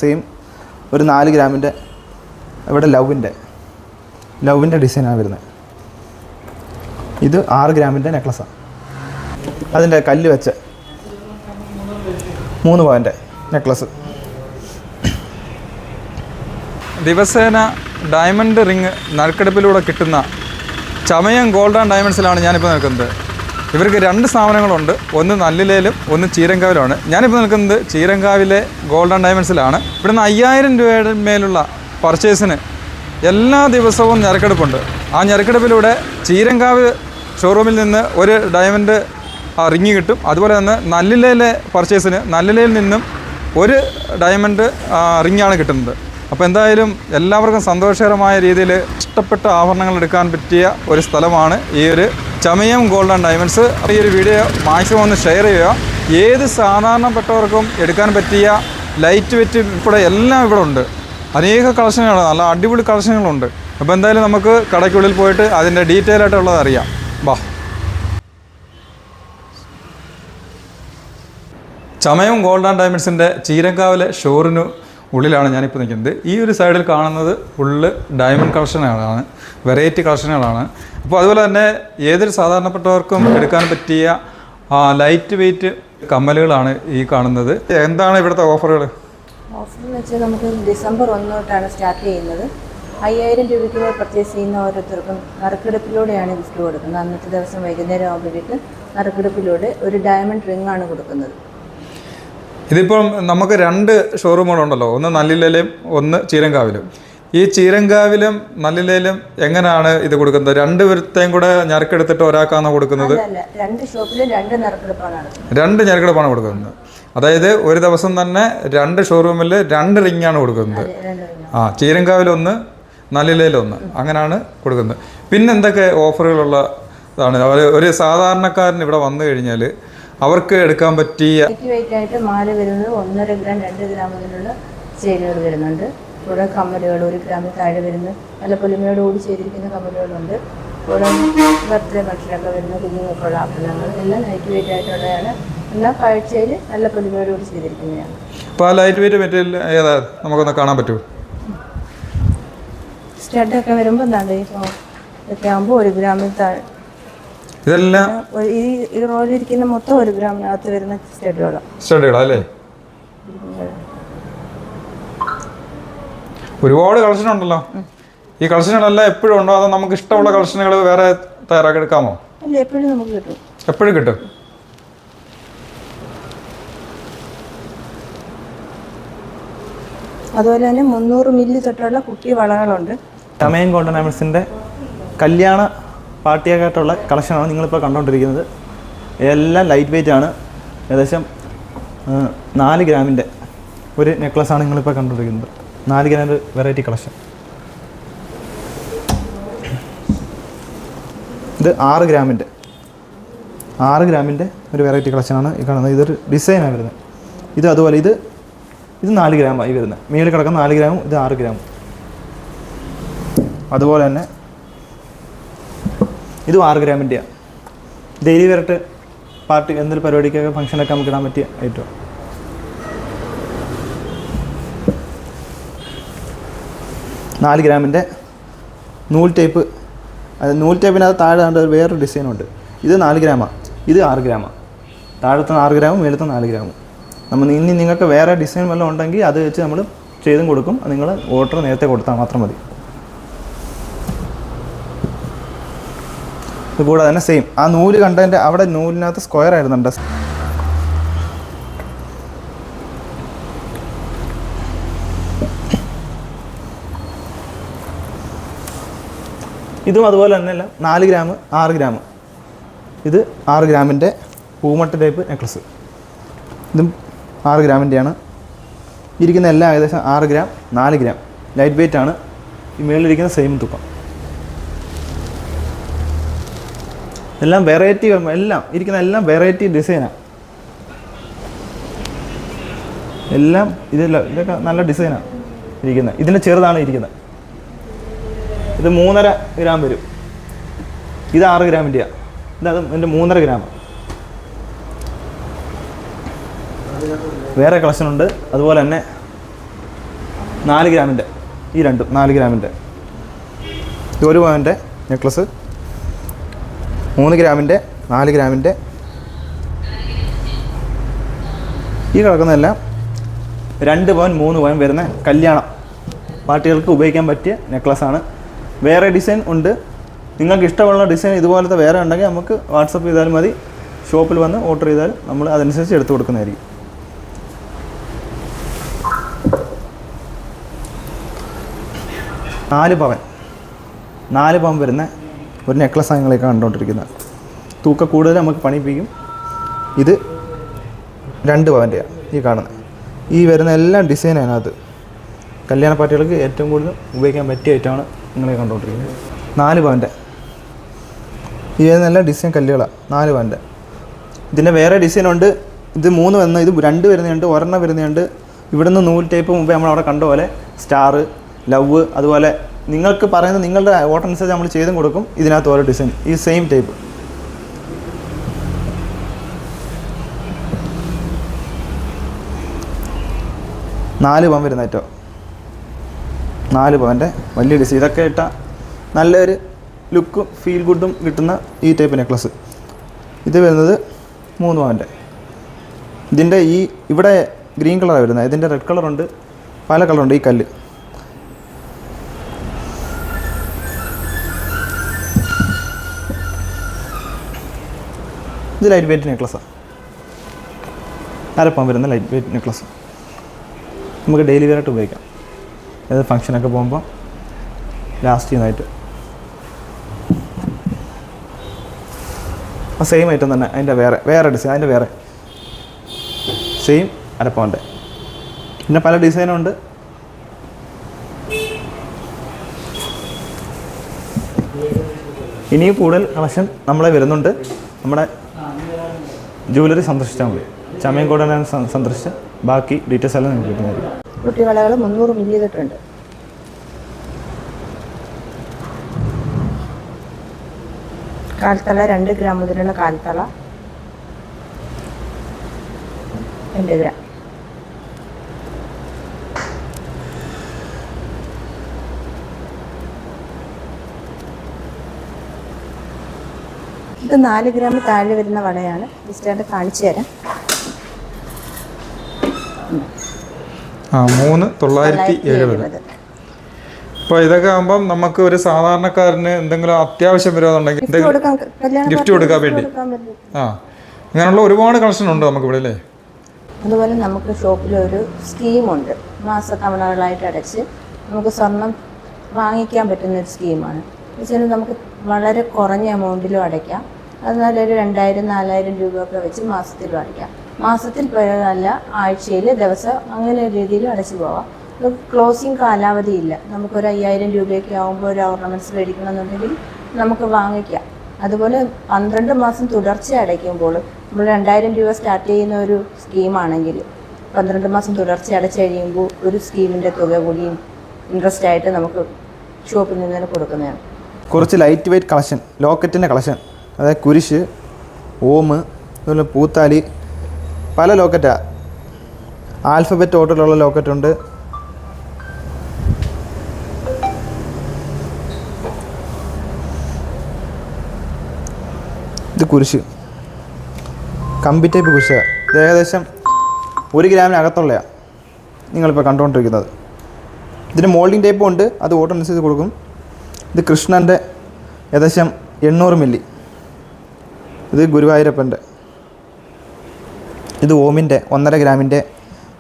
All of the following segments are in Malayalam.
സെയിം ഒരു 4 ഗ്രാമിൻ്റെ ഇവിടെ ലവിൻ്റെ ഡിസൈനാണ് വരുന്നത്. ഇത് 6 ഗ്രാമിൻ്റെ നെക്ലസ്സാണ്. അതിൻ്റെ കല്ല് വെച്ച് 3 പവൻ്റെ നെക്ലസ്. ദിവസേന ഡയമണ്ട് റിങ് നറുക്കെടുപ്പിലൂടെ കിട്ടുന്ന ചമയം ഗോൾഡ് ആൻഡ് ഡയമണ്ട്സിലാണ് ഞാനിപ്പോൾ നിൽക്കുന്നത്. ഇവർക്ക് 2 സ്ഥാപനങ്ങളുണ്ട്. ഒന്ന് നല്ലിലയിലും ഒന്ന് ചീരങ്കാവിലുമാണ്. ഞാനിപ്പോൾ നിൽക്കുന്നത് ചീരങ്കാവിലെ ഗോൾഡ് ആൻഡ് ഡയമണ്ട്സിലാണ്. ഇവിടുന്ന് 5000 രൂപയുടെ മേലുള്ള പർച്ചേസിന് എല്ലാ ദിവസവും ഞെരക്കെടുപ്പുണ്ട്. ആ ഞെരക്കെടുപ്പിലൂടെ ചീരങ്കാവ് ഷോറൂമിൽ നിന്ന് ഒരു ഡയമണ്ട് റിങ് കിട്ടും. അതുപോലെ തന്നെ നല്ലിലയിലെ പർച്ചേസിന് നല്ലിലയിൽ നിന്നും ഒരു ഡയമണ്ട് റിങ്ങാണ് കിട്ടുന്നത്. അപ്പോൾ എന്തായാലും എല്ലാവർക്കും സന്തോഷകരമായ രീതിയിൽ ഇഷ്ടപ്പെട്ട ആഭരണങ്ങൾ എടുക്കാൻ പറ്റിയ ഒരു സ്ഥലമാണ് ഈ ഒരു ചമയം ഗോൾഡ് ആൻഡ് ഡയമണ്ട്സ്. അപ്പോൾ ഈ ഒരു വീഡിയോ മാക്സിമം ഒന്ന് ഷെയർ ചെയ്യുക. ഏത് സാധാരണപ്പെട്ടവർക്കും എടുക്കാൻ പറ്റിയ ലൈറ്റ് വെയിറ്റ് ഉൾപ്പെടെ എല്ലാം ഇവിടെ ഉണ്ട്. അനേക കളക്ഷനുകളാണ്, നല്ല അടിപൊളി കളക്ഷനുകളുണ്ട്. അപ്പോൾ എന്തായാലും നമുക്ക് കടയ്ക്കുള്ളിൽ പോയിട്ട് അതിൻ്റെ ഡീറ്റെയിൽ ആയിട്ടുള്ളത് അറിയാം. വാ. ചമയം ഗോൾഡ് ആൻഡ് ഡയമണ്ട്സിൻ്റെ ചീരങ്കാവിലെ ഷോറിന് ഉള്ളിലാണ് ഞാനിപ്പോൾ നിൽക്കുന്നത്. ഈ ഒരു സൈഡിൽ കാണുന്നത് ഫുള്ള് ഡയമണ്ട് കളക്ഷനുകളാണ്, വെറൈറ്റി കളക്ഷനുകളാണ്. അപ്പോൾ അതുപോലെ തന്നെ ഏതൊരു സാധാരണപ്പെട്ടവർക്കും എടുക്കാൻ പറ്റിയ ലൈറ്റ് വെയ്റ്റ് കമ്മലുകളാണ് ഈ കാണുന്നത്. എന്താണ് ഇവിടുത്തെ ഓഫറുകൾ? ഓഫർ എന്ന് വെച്ചാൽ നമുക്ക് ഡിസംബർ 1 തൊട്ടാണ് സ്റ്റാർട്ട് ചെയ്യുന്നത്. 5000 രൂപയ്ക്ക് പർച്ചേസ് ചെയ്യുന്ന ഓരോരുത്തർക്കും നറുക്കെടുപ്പിലൂടെയാണ് ഗിഫ്റ്റ് കൊടുക്കുന്നത്. അന്നത്തെ ദിവസം വൈകുന്നേരം ആകുമ്പോഴേക്ക് നറുക്കെടുപ്പിലൂടെ ഒരു ഡയമണ്ട് റിംഗ് ആണ് കൊടുക്കുന്നത്. ഇതിപ്പം നമുക്ക് 2 ഷോറൂമുകളുണ്ടല്ലോ, ഒന്ന് നല്ലിലയിലും ഒന്ന് ചീരങ്കാവിലും. ഈ ചീരങ്കാവിലും നല്ലിലയിലും എങ്ങനെയാണ് ഇത് കൊടുക്കുന്നത്? 2 പേർത്തേയും കൂടെ ഞെരക്കെടുത്തിട്ട് ഒരാൾക്കാണോ കൊടുക്കുന്നത്? 2 ഷോപ്പിലും 2 നറുക്കെടുപ്പാണ്. 2 ഞെരക്കെടുപ്പാണ് കൊടുക്കുന്നത്. അതായത് ഒരു ദിവസം തന്നെ 2 ഷോറൂമിൽ 2 റിങ്ങാണ് കൊടുക്കുന്നത്. ചീരങ്കാവിലൊന്ന് നല്ലിലയിലൊന്ന്, അങ്ങനെയാണ് കൊടുക്കുന്നത്. പിന്നെ എന്തൊക്കെ ഓഫറുകളുള്ള ഇതാണ്? ഒരു സാധാരണക്കാരൻ ഇവിടെ വന്നു കഴിഞ്ഞാൽ അവർക്ക് എടുക്കാൻ പറ്റിയ വെയിറ്റ് ആയിട്ട് മാല വരുന്നത് 1.5 ഗ്രാം 2 ഗ്രാം മുതലുള്ള ചെയിനുകൾ വരുന്നുണ്ട്. ഇവിടെ കമ്മലുകൾ 1 ഗ്രാമിൽ താഴെ വരുന്ന നല്ല പൊലിമയോട് കൂടി ചെയ്തിരിക്കുന്ന കമ്മലുകളുണ്ട്. ഇവിടെ ബർത്ത്ഡേ ഫംഗ്ഷനൊക്കെ വരുന്ന കുഞ്ഞുങ്ങൾക്കുള്ള ആഭരണങ്ങൾ എല്ലാം ലൈറ്റ് വെയിറ്റ് ആയിട്ടുള്ളതാണ്. എല്ലാം കാഴ്ചയിൽ നല്ല പൊലിമയോട് കൂടി ചെയ്തിരിക്കുന്നതാണ്. അപ്പോൾ ആ ലൈറ്റ് വെയിറ്റ് മെറ്റീരിയൽ ഏതാ നമുക്കൊന്ന് കാണാൻ പറ്റുമോ? സ്റ്റഡൊക്കെ വരുമ്പോൾ എന്താണ് ഇതൊക്കെ ആകുമ്പോൾ 1 ഗ്രാമിൽ താഴെ. ഇതെല്ലാം ഈ റോയിലിരിക്കുന്ന മൊത്തം 1 ഗ്രാമിനകത്ത് വരുന്ന സ്റ്റഡുകളല്ലേ? ഒരുപാട് കളക്ഷൻ ഉണ്ടല്ലോ. ഈ കളക്ഷനുകളെല്ലാം എപ്പോഴും ഉണ്ടോ, അതോ നമുക്ക് ഇഷ്ടമുള്ള കളക്ഷനുകൾ വേറെ തയ്യാറാക്കി എടുക്കാമോ? അല്ല, എപ്പോഴും നമുക്ക് കിട്ടും. എപ്പോഴും കിട്ടും. അതുപോലെ തന്നെ 300 മില്ലി തൊട്ടുള്ള കുട്ടി വളകളുണ്ട്. ചമയം ഗോൾഡ് ആൻഡ് ഡയമണ്ട്സിൻ്റെ കല്യാണ പാർട്ടിയായിട്ടുള്ള കളക്ഷനാണ് നിങ്ങളിപ്പോൾ കണ്ടുകൊണ്ടിരിക്കുന്നത്. എല്ലാം ലൈറ്റ് വെയിറ്റ് ആണ്. ഏകദേശം 4 ഗ്രാമിൻ്റെ ഒരു നെക്ലസ്സാണ് നിങ്ങളിപ്പോൾ കണ്ടുകൊണ്ടിരിക്കുന്നത്. 4 ഗ്രാം വെറൈറ്റി കളക്ഷൻ. ഇത് 6 ഗ്രാമിൻ്റെ ഒരു വെറൈറ്റി കളക്ഷനാണ് ഈ കാണുന്നത്. ഇതൊരു ഡിസൈനാണ് വരുന്നത്. ഇത് അതുപോലെ ഇത് 4 ഗ്രാമായി വരുന്നത്. മേളിൽ കിടക്കുന്ന 4 ഗ്രാമും ഇത് 6 ഗ്രാമും. അതുപോലെ തന്നെ ഇതും 6 ഗ്രാമിൻ്റെയാണ്. ഡെയിലി വെയർട്ട് പാർട്ടി എന്തൊരു പരിപാടിക്കൊക്കെ ഫംഗ്ഷനൊക്കെ നമുക്ക് ഇടാൻ പറ്റിയ ഐറ്റം. നാല് ഗ്രാമിൻ്റെ നൂൽ ടൈപ്പ്. അത് നൂൽ ടൈപ്പിനകത്ത് താഴെ കണ്ട വേറൊരു ഡിസൈനുണ്ട്. ഇത് 4 ഗ്രാമാണ്, ഇത് 6 ഗ്രാമാണ്. താഴത്തെ 6 ഗ്രാമും മേലത്തെ 4 ഗ്രാമും. ഇനി നിങ്ങൾക്ക് വേറെ ഡിസൈൻ വല്ലതും ഉണ്ടെങ്കിൽ അത് വെച്ച് നമ്മൾ ചെയ്തും കൊടുക്കും. നിങ്ങൾ ഓർഡർ നേരത്തെ കൊടുത്താൽ മാത്രം മതി. കൂടാതെ തന്നെ സെയിം ആ നൂല് കണ്ടതിൻ്റെ അവിടെ നൂലിനകത്ത് സ്ക്വയർ ആയിരുന്നുണ്ട്. ഇതും അതുപോലെ തന്നെയല്ല, 4 ഗ്രാം 6 ഗ്രാം. ഇത് 6 ഗ്രാമിൻ്റെ പൂമട്ട് ടൈപ്പ് നെക്ലസ്. ഇതും 6 ഗ്രാമിൻ്റെയാണ്. ഇരിക്കുന്ന എല്ലാം ഏകദേശം 6 ഗ്രാം 4 ഗ്രാം ലൈറ്റ് വെയിറ്റ് ആണ്. ഈ മേളിലിരിക്കുന്ന സെയിം തൂക്കം. എല്ലാം വെറൈറ്റി, എല്ലാം ഇരിക്കുന്ന എല്ലാം വെറൈറ്റി ഡിസൈനാണ്. എല്ലാം ഇതൊക്കെ നല്ല ഡിസൈനാണ് ഇരിക്കുന്നത്. ഇതിൻ്റെ ചെറുതാണ് ഇരിക്കുന്നത്. ഇത് 3.5 ഗ്രാം വരും. ഇത് 6 ഗ്രാമിൻ്റെയാണ്. ഇത് ഇതിൻ്റെ 3.5 ഗ്രാം. വേറെ കളക്ഷൻ ഉണ്ട്. അതുപോലെ തന്നെ 4 ഗ്രാമിൻ്റെ ഈ രണ്ടും 4 ഗ്രാമിൻ്റെ. ഇത് 1 പവൻ്റെ നെക്ലസ്, 3 ഗ്രാമിൻ്റെ, 4 ഗ്രാമിൻ്റെ. ഈ കിടക്കുന്നതെല്ലാം 2 പവൻ 3 പവൻ വരുന്ന കല്യാണം പാർട്ടികൾക്ക് ഉപയോഗിക്കാൻ പറ്റിയ നെക്ലസ്സാണ്. വേറെ ഡിസൈൻ ഉണ്ട്. നിങ്ങൾക്ക് ഇഷ്ടമുള്ള ഡിസൈൻ ഇതുപോലത്തെ വേറെ ഉണ്ടെങ്കിൽ നമുക്ക് വാട്സപ്പ് ചെയ്താലും മതി. ഷോപ്പിൽ വന്ന് ഓർഡർ ചെയ്താൽ നമ്മൾ അതനുസരിച്ച് എടുത്തു കൊടുക്കുന്നതായിരിക്കും. നാല് പവൻ വരുന്ന ഒരു നെക്ലസ്സാണ് നിങ്ങളൊക്കെ കണ്ടുകൊണ്ടിരിക്കുന്നത്. തൂക്കം കൂടുതൽ നമുക്ക് പണിയിപ്പിക്കും. ഇത് 2 പവൻ്റെയാണ് ഈ കാണുന്നത്. ഈ വരുന്ന എല്ലാ ഡിസൈനും അതിനകത്ത് കല്യാണ പാർട്ടികൾക്ക് ഏറ്റവും കൂടുതൽ ഉപയോഗിക്കാൻ പറ്റിയ ഐറ്റമാണ് നിങ്ങളെ കണ്ടുകൊണ്ടിരിക്കുന്നത്. 4 പവൻ്റെ ഈ വരുന്ന എല്ലാ ഡിസൈൻ കല്ലുകളാണ്. 4 പവൻ്റെ. ഇതിൻ്റെ വേറെ ഡിസൈനുണ്ട്. ഇത് 3 വരുന്ന, ഇത് 2 വരുന്നുണ്ട്, 1 വരുന്നുണ്ട്. ഇവിടുന്ന് നൂൽ ടൈപ്പ് മുമ്പേ നമ്മളവിടെ കണ്ട പോലെ സ്റ്റാർ, ലവ്, അതുപോലെ നിങ്ങൾക്ക് പറയുന്നത് നിങ്ങളുടെ ഓർഡർ അനുസരിച്ച് നമ്മൾ ചെയ്തും കൊടുക്കും. ഇതിനകത്ത് ഓരോ ഡിസൈൻ ഈ സെയിം ടൈപ്പ്. നാല് പവൻ വരുന്ന ഐറ്റം, 4 പവൻ്റെ വലിയ ഡിസൈൻ. ഇതൊക്കെ ഇട്ടാൽ നല്ലൊരു ലുക്കും ഫീൽ ഗുഡും കിട്ടുന്ന ഈ ടൈപ്പ് നെക്ലസ്. ഇത് വരുന്നത് 3 പവൻ്റെ. ഇതിൻ്റെ ഈ ഇവിടെ ഗ്രീൻ കളറാണ് വരുന്നത്. ഇതിൻ്റെ റെഡ് കളറുണ്ട്, പല കളറുണ്ട് ഈ കല്ല്. ഇത് ലൈറ്റ് വെയ്റ്റ് നെക്ലസ്സാണ്. 1/2 പവൻ വരുന്ന ലൈറ്റ് വെയ്റ്റ് നെക്ലസ്. നമുക്ക് ഡെയിലി വെയറായിട്ട് ഉപയോഗിക്കാം. ഏത് ഫംഗ്ഷനൊക്കെ പോകുമ്പോൾ ലാസ്റ്റ് ചെയ്യുന്നതായിട്ട്. ആ സെയിം ഐറ്റം തന്നെ, അതിൻ്റെ വേറെ ഡിസൈൻ, അതിൻ്റെ വേറെ സെയിം 1/2 പവൻ്റെ. പിന്നെ പല ഡിസൈനുണ്ട്. ഇനിയും കൂടുതൽ കളക്ഷൻ നമ്മളെ വരുന്നുണ്ട്. നമ്മുടെ ജുവലറി സന്ദർശിച്ചാൽ മതി. ചമയംകോടനെ സന്ദർശിച്ച് ബാക്കി ഡീറ്റെയിൽസ് എല്ലാം നിങ്ങൾക്ക് കിട്ടുന്നതായിരിക്കും. കുട്ടിവളകൾ 300 മില്ലി തൊട്ടുണ്ട്. കാൽത്തള 2 ഗ്രാം മുതലുള്ള കാൽത്തള 2 ഗ്രാം. ഇത് 4 ഗ്രാം താഴെ വരുന്ന വളയാണ്. ജസ്റ്റ് കാണിച്ചു തരാം. 3,970. അപ്പോൾ ഇതൊക്കെ ആകുമ്പം നമുക്ക് ഒരു സാധാരണക്കാരന് എന്തെങ്കിലും അത്യാവശ്യം വരുവാന്നുണ്ടെങ്കിൽ ഗിഫ്റ്റ് കൊടുക്കാൻ വേണ്ടി അങ്ങനെയുള്ള ഒരുപാട് കളക്ഷൻ ഉണ്ട് നമുക്കിവിടെ അല്ലേ. അതുപോലെ നമുക്ക് ഷോപ്പിലൊരു സ്കീമുണ്ട്. മാസത്തവണകളായിട്ട് അടച്ച് നമുക്ക് സ്വർണം വാങ്ങിക്കാൻ പറ്റുന്നൊരു സ്കീമാണ്. വെച്ചാൽ നമുക്ക് വളരെ കുറഞ്ഞ എമൗണ്ടിലും അടയ്ക്കാം. എന്നാൽ ഒരു 2,000-4,000 രൂപയൊക്കെ വെച്ച് മാസത്തിലും അടയ്ക്കാം. മാസത്തിൽ അല്ല, ആഴ്ചയിൽ, ദിവസം, അങ്ങനെ രീതിയിൽ അടച്ചു പോവാം. ക്ലോസിങ് കാലാവധിയില്ല. നമുക്കൊരു 5,000 രൂപയൊക്കെ ആകുമ്പോൾ ഒരു ഓർണമെൻറ്റ്സ് മേടിക്കണമെന്നുണ്ടെങ്കിൽ നമുക്ക് വാങ്ങിക്കാം. അതുപോലെ 12 മാസം തുടർച്ച അടയ്ക്കുമ്പോൾ നമ്മൾ 2,000 രൂപ സ്റ്റാർട്ട് ചെയ്യുന്ന ഒരു സ്കീമാണെങ്കിൽ 12 മാസം തുടർച്ച അടച്ചു കഴിയുമ്പോൾ ഒരു സ്കീമിൻ്റെ തുക കൂടിയും ഇൻട്രസ്റ്റ് ആയിട്ട് നമുക്ക് ഷോപ്പിൽ നിന്ന് തന്നെ കൊടുക്കുന്നതാണ്. കുറച്ച് ലൈറ്റ് വെയ്റ്റ് കളക്ഷൻ, ലോക്കറ്റിൻ്റെ കളക്ഷൻ, അതായത് കുരിശ്, ഓം, അതുപോലെ പൂത്താലി, പല ലോക്കറ്റാണ്. ആൽഫബറ്റ് ഓർഡറിലുള്ള ലോക്കറ്റുണ്ട്. ഇത് കുരിശ്, കമ്പി ടൈപ്പ് കുരിശ്. ഇത് ഏകദേശം 1 ഗ്രാമിനകത്തുള്ളതാണ് നിങ്ങളിപ്പോൾ കണ്ടുകൊണ്ടിരിക്കുന്നത്. ഇതിന് മോൾഡിങ് ടൈപ്പും ഉണ്ട്, അത് ഓർഡർ അനുസരിച്ച് കൊടുക്കും. ഇത് കൃഷ്ണൻ്റെ ഏകദേശം 800 മില്ലി. ഇത് ഗുരുവായൂരപ്പൻ്റെ. ഇത് ഓമിൻ്റെ 1.5 ഗ്രാമിൻ്റെ.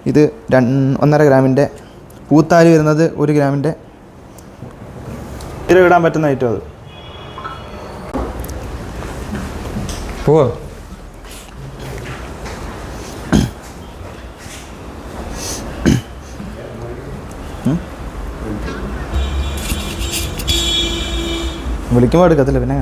ഇത് 1.5 ഗ്രാമിൻ്റെ. പൂത്താലി വരുന്നത് 1 ഗ്രാമിൻ്റെ. ഇത് ഇടാൻ പറ്റുന്ന ഐറ്റം. അത് പോവാ. വിളിക്കുമ്പോൾ എടുക്കത്തില്ല പിന്നെ.